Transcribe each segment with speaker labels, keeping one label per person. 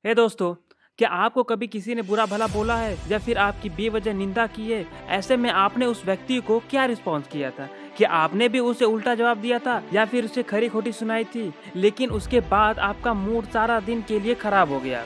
Speaker 1: हे दोस्तों, क्या आपको कभी किसी ने बुरा भला बोला है या फिर आपकी बेवजह निंदा की है? ऐसे में आपने उस व्यक्ति को क्या रिस्पॉन्स किया था? क्या आपने भी उसे उल्टा जवाब दिया था या फिर उसे खरी खोटी सुनाई थी, लेकिन उसके बाद आपका मूड सारा दिन के लिए खराब हो गया?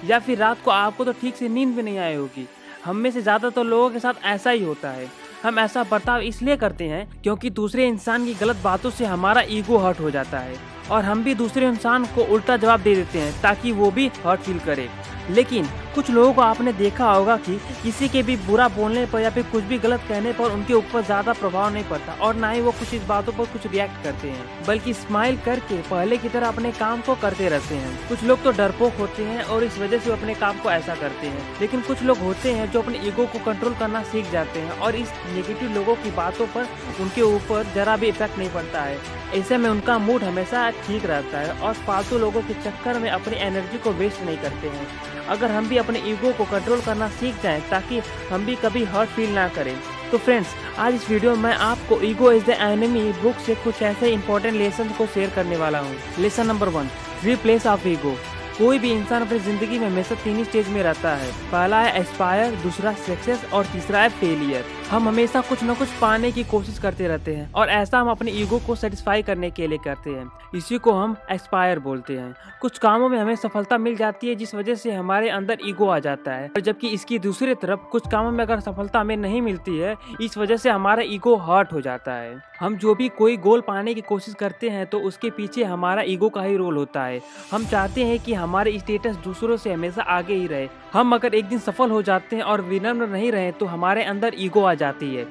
Speaker 1: या फिर रात को आपको तो ठीक से नींद भी नहीं आई होगी? हम में से ज़्यादातर लोगों के साथ ऐसा ही होता है। हम ऐसा बर्ताव इसलिए करते हैं क्योंकि दूसरे इंसान की गलत बातों से हमारा ईगो हर्ट हो जाता है और हम भी दूसरे इंसान को उल्टा जवाब दे देते हैं ताकि वो भी हर्ट फील करे। लेकिन कुछ लोगों को आपने देखा होगा कि किसी के भी बुरा बोलने पर या फिर कुछ भी गलत कहने पर उनके ऊपर ज़्यादा प्रभाव नहीं पड़ता और ना ही वो कुछ इस बातों पर कुछ रिएक्ट करते हैं, बल्कि स्माइल करके पहले की तरह अपने काम को करते रहते हैं। कुछ लोग तो डरपोक होते हैं और इस वजह से अपने काम को ऐसा करते हैं, लेकिन कुछ लोग होते हैं जो अपने ईगो को कंट्रोल करना सीख जाते हैं और इस नेगेटिव लोगों की बातों पर उनके ऊपर जरा भी इफेक्ट नहीं पड़ता है। ऐसे में उनका मूड हमेशा ठीक रहता है और फालतू लोगों के चक्कर में अपनी एनर्जी को वेस्ट नहीं करते हैं। अगर हम भी अपने ईगो को कंट्रोल करना सीख जाएं ताकि हम भी कभी हर्ट फील ना करें। तो फ्रेंड्स, आज इस वीडियो में मैं आपको ego is the enemy book से कुछ ऐसे इंपॉर्टेंट लेसन को शेयर करने वाला हूँ। Lesson number 1, 3 place of ego. कोई भी इंसान अपनी जिंदगी में हमेशा 3 ही स्टेज में रहता है। पहला है एस्पायर, दूसरा सक्सेस और तीसरा है फेलियर। हम हमेशा कुछ न कुछ पाने की कोशिश करते रहते हैं और ऐसा हम अपने ईगो को सेटिस्फाई करने के लिए करते हैं। इसी को हम एस्पायर बोलते हैं। कुछ कामों में हमें सफलता मिल जाती है जिस वजह से हमारे अंदर ईगो आ जाता है, और जबकि इसकी दूसरी तरफ कुछ कामों में अगर सफलता हमें नहीं मिलती है, इस वजह से हमारा ईगो हर्ट हो जाता है। हम जो भी कोई गोल पाने की कोशिश करते हैं तो उसके पीछे हमारा ईगो का ही रोल होता है। हम चाहते हैं कि हमारे स्टेटस दूसरों से हमेशा आगे ही रहे। हम अगर एक दिन सफल हो जाते हैं और विनम्र नहीं रहे तो हमारे अंदर ईगो आ जाती है,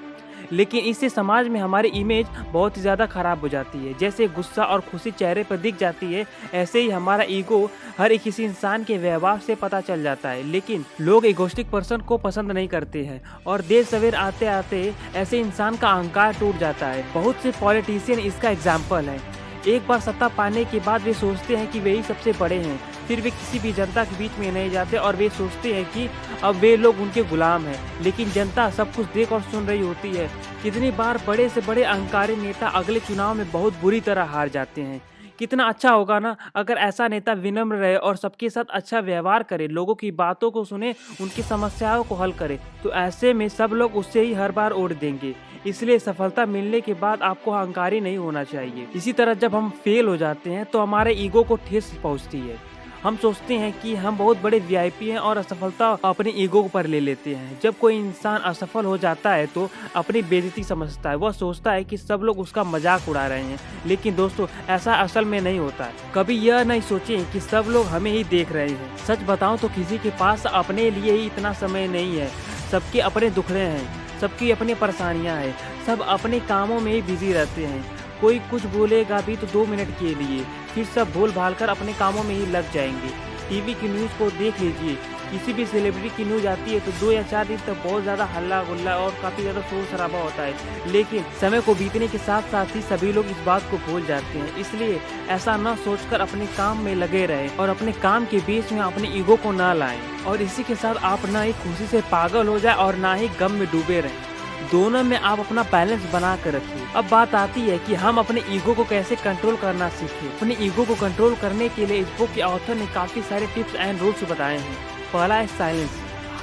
Speaker 1: लेकिन इससे समाज में हमारी इमेज बहुत ही ज़्यादा खराब हो जाती है। जैसे गुस्सा और खुशी चेहरे पर दिख जाती है, ऐसे ही हमारा ईगो हर एक किसी इंसान के व्यवहार से पता चल जाता है। लेकिन लोग इगोस्टिक पर्सन को पसंद नहीं करते हैं और देर सवेर आते आते ऐसे इंसान का अहंकार टूट जाता है। बहुत से पॉलिटिशियन इसका एग्जाम्पल है। एक बार सत्ता पाने के बाद वे सोचते हैं कि वे ही सबसे बड़े हैं, फिर वे किसी भी जनता के बीच में नहीं जाते और वे सोचते हैं कि अब वे लोग उनके गुलाम हैं। लेकिन जनता सब कुछ देख और सुन रही होती है। कितनी बार बड़े से बड़े अहंकारी नेता अगले चुनाव में बहुत बुरी तरह हार जाते हैं। कितना अच्छा होगा ना अगर ऐसा नेता विनम्र रहे और सबके साथ अच्छा व्यवहार करे, लोगों की बातों को सुने, उनकी समस्याओं को हल करे। तो ऐसे में सब लोग उससे ही हर बार वोट देंगे। इसलिए सफलता मिलने के बाद आपको अहंकारी नहीं होना चाहिए। इसी तरह जब हम फेल हो जाते हैं तो हमारे ईगो को ठेस पहुंचती है। हम सोचते हैं कि हम बहुत बड़े वीआईपी हैं और असफलता अपने ईगो पर ले लेते हैं। जब कोई इंसान असफल हो जाता है तो अपनी बेइज्जती समझता है। वह सोचता है कि सब लोग उसका मजाक उड़ा रहे हैं, लेकिन दोस्तों ऐसा असल में नहीं होता है। कभी यह नहीं सोचें कि सब लोग हमें ही देख रहे हैं। सच बताऊं तो किसी के पास अपने लिए ही इतना समय नहीं है। सबके अपने दुखड़े हैं, सबकी अपनी परेशानियां हैं, सब अपने कामों में ही बिजी रहते हैं। कोई कुछ बोलेगा भी तो 2 मिनट के लिए, फिर सब भूल भाल कर अपने कामों में ही लग जाएंगे। टीवी की न्यूज़ को देख लीजिए, किसी भी सेलिब्रिटी की न्यूज़ आती है तो 2 या 4 दिन तक बहुत ज़्यादा हल्ला गुल्ला और काफ़ी ज़्यादा शोर शराबा होता है, लेकिन समय को बीतने के साथ साथ ही सभी लोग इस बात को भूल जाते हैं। इसलिए ऐसा न सोचकर अपने काम में लगे रहें और अपने काम के बीच में अपने ईगो को ना लाएं, और इसी के साथ आप ना ही खुशी से पागल हो जाए और ना ही गम में डूबे रहें। दोनों में आप अपना बैलेंस बना कर रखिए। अब बात आती है कि हम अपने ईगो को कैसे कंट्रोल करना सीखें। अपने ईगो को कंट्रोल करने के लिए इस बुक के ऑथर ने काफ़ी सारे टिप्स एंड रूल्स बताए हैं। पहला है साइलेंस।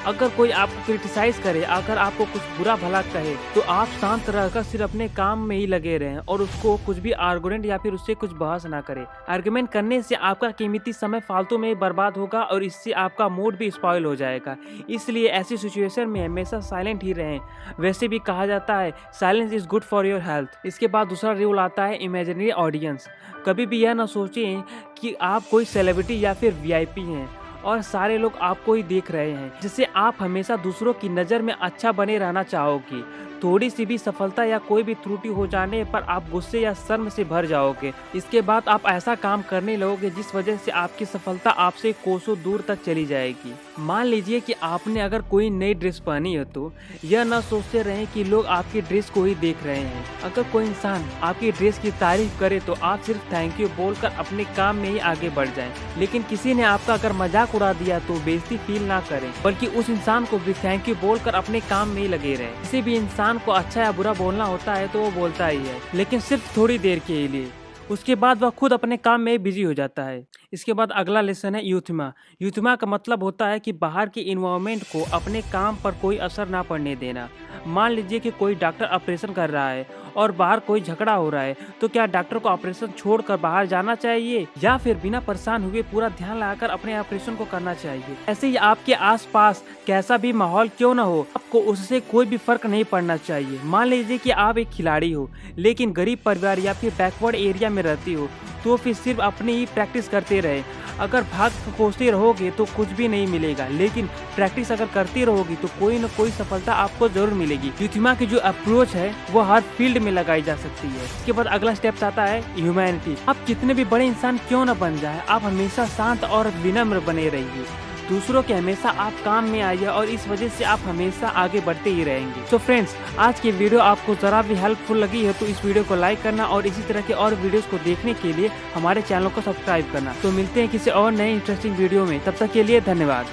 Speaker 1: अगर कोई आपको क्रिटिसाइज करे, अगर आपको कुछ बुरा भला कहे, तो आप शांत रहकर सिर्फ अपने काम में ही लगे रहें और उसको कुछ भी आर्गुमेंट या फिर उससे कुछ बहस ना करें। आर्गुमेंट करने से आपका कीमती समय फालतू में बर्बाद होगा और इससे आपका मूड भी स्पॉइल हो जाएगा। इसलिए ऐसी सिचुएशन में हमेशा साइलेंट ही रहें। वैसे भी कहा जाता है silence is good for your health. इसके बाद दूसरा रूल आता है इमेजिनरी ऑडियंस। कभी भी यह ना सोचें कि आप कोई सेलिब्रिटी या फिर वीआईपी हैं और सारे लोग आपको ही देख रहे हैं, जिससे आप हमेशा दूसरों की नज़र में अच्छा बने रहना चाहोगे। थोड़ी सी भी सफलता या कोई भी त्रुटि हो जाने पर आप गुस्से या शर्म से भर जाओगे। इसके बाद आप ऐसा काम करने लगोगे जिस वजह से आपकी सफलता आपसे कोसों दूर तक चली जाएगी। मान लीजिए कि आपने अगर कोई नई ड्रेस पहनी है तो यह न सोचते रहें कि लोग आपकी ड्रेस को ही देख रहे हैं। अगर कोई इंसान आपकी ड्रेस की तारीफ करे तो आप सिर्फ थैंक यू बोलकर अपने काम में ही आगे बढ़ जाएं। लेकिन किसी ने आपका अगर मजाक उड़ा दिया तो बेइज्जती फील ना करें, बल्कि उस इंसान को भी थैंक यू बोलकर अपने काम में ही लगे रहें। किसी भी इंसान को अच्छा या बुरा बोलना होता है तो वो बोलता ही है, लेकिन सिर्फ थोड़ी देर के लिए। उसके बाद वह खुद अपने काम में बिजी हो जाता है। इसके बाद अगला लेसन है यूथमा। यूथमा का मतलब होता है कि बाहर के इन्वायरमेंट को अपने काम पर कोई असर ना पड़ने देना। मान लीजिए कि कोई डॉक्टर ऑपरेशन कर रहा है और बाहर कोई झगड़ा हो रहा है, तो क्या डॉक्टर को ऑपरेशन छोड़कर बाहर जाना चाहिए या फिर बिना परेशान हुए पूरा ध्यान लगाकर अपने ऑपरेशन को करना चाहिए? ऐसे ही आपके आसपास कैसा भी माहौल क्यों ना हो, आपको उससे कोई भी फर्क नहीं पड़ना चाहिए। मान लीजिए कि आप एक खिलाड़ी हो लेकिन गरीब परिवार या फिर बैकवर्ड एरिया में रहती हो, तो फिर सिर्फ अपनी ही प्रैक्टिस करते रहे। अगर भाग कोसते रहोगे तो कुछ भी नहीं मिलेगा, लेकिन प्रैक्टिस अगर करती रहोगी तो कोई न कोई सफलता आपको जरूर मिलेगी। यूथिमा की जो अप्रोच है वो हर फील्ड में लगाई जा सकती है। इसके बाद अगला स्टेप आता है ह्यूमैनिटी। आप कितने भी बड़े इंसान क्यों न बन जाए, आप हमेशा शांत और विनम्र बने रहिए। दूसरों के हमेशा आप काम में आइए और इस वजह से आप हमेशा आगे बढ़ते ही रहेंगे। तो फ्रेंड्स, आज की वीडियो आपको जरा भी हेल्पफुल लगी है तो इस वीडियो को लाइक करना और इसी तरह के और वीडियोस को देखने के लिए हमारे चैनल को सब्सक्राइब करना। तो मिलते हैं किसी और नए इंटरेस्टिंग वीडियो में, तब तक के लिए धन्यवाद।